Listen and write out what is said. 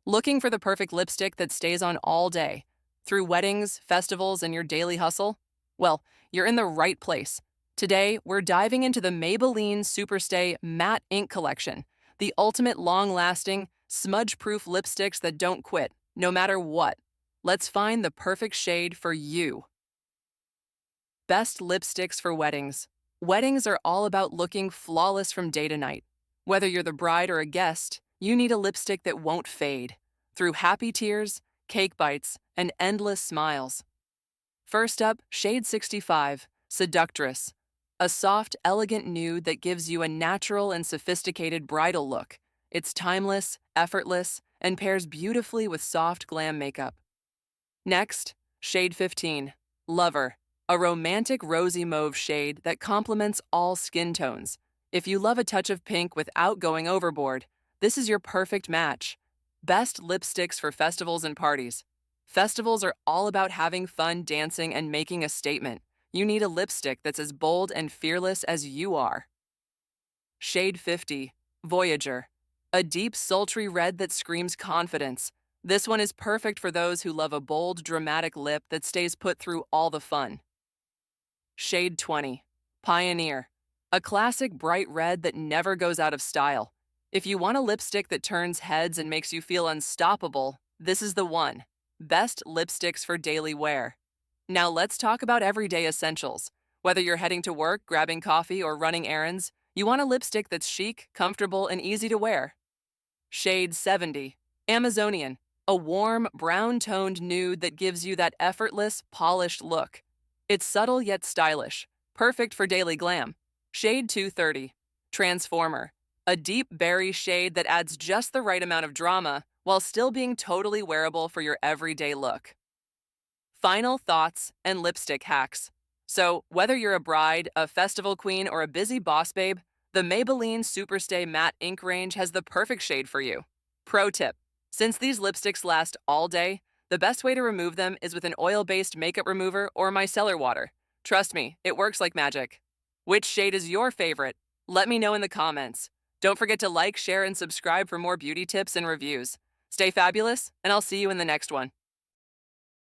Looking for the perfect lipstick that stays on all day, through weddings, festivals, and your daily hustle? Well, you're in the right place. Today, we're diving into the Maybelline Superstay Matte Ink Collection, the ultimate long lasting, smudge proof lipsticks that don't quit, no matter what. Let's find the perfect shade for you. Best lipsticks for weddings. Weddings are all about looking flawless from day to night. Whether you're the bride or a guest, you need a lipstick that won't fade. Through happy tears, cake bites, and endless smiles. First up, shade 65, Seductress. A soft, elegant nude that gives you a natural and sophisticated bridal look. It's timeless, effortless, and pairs beautifully with soft glam makeup. Next, shade 15, Lover. A romantic rosy mauve shade that complements all skin tones. If you love a touch of pink without going overboard, this is your perfect match. Best lipsticks for festivals and parties. Festivals are all about having fun, dancing, and making a statement. You need a lipstick that's as bold and fearless as you are. Shade 50, Voyager. A deep, sultry red that screams confidence. This one is perfect for those who love a bold, dramatic lip that stays put through all the fun. Shade 20, Pioneer. A classic bright red that never goes out of style. If you want a lipstick that turns heads and makes you feel unstoppable, this is the one. Best lipsticks for daily wear. Now let's talk about everyday essentials. Whether you're heading to work, grabbing coffee, or running errands, you want a lipstick that's chic, comfortable, and easy to wear. Shade 70, Amazonian. A warm, brown-toned nude that gives you that effortless, polished look. It's subtle yet stylish, perfect for daily glam. Shade 230, Transformer. A deep berry shade that adds just the right amount of drama while still being totally wearable for your everyday look. Final thoughts and lipstick hacks. So, whether you're a bride, a festival queen, or a busy boss babe, the Maybelline Superstay Matte Ink range has the perfect shade for you. Pro tip: since these lipsticks last all day, the best way to remove them is with an oil-based makeup remover or micellar water. Trust me, it works like magic. Which shade is your favorite? Let me know in the comments. Don't forget to like, share, and subscribe for more beauty tips and reviews. Stay fabulous, and I'll see you in the next one.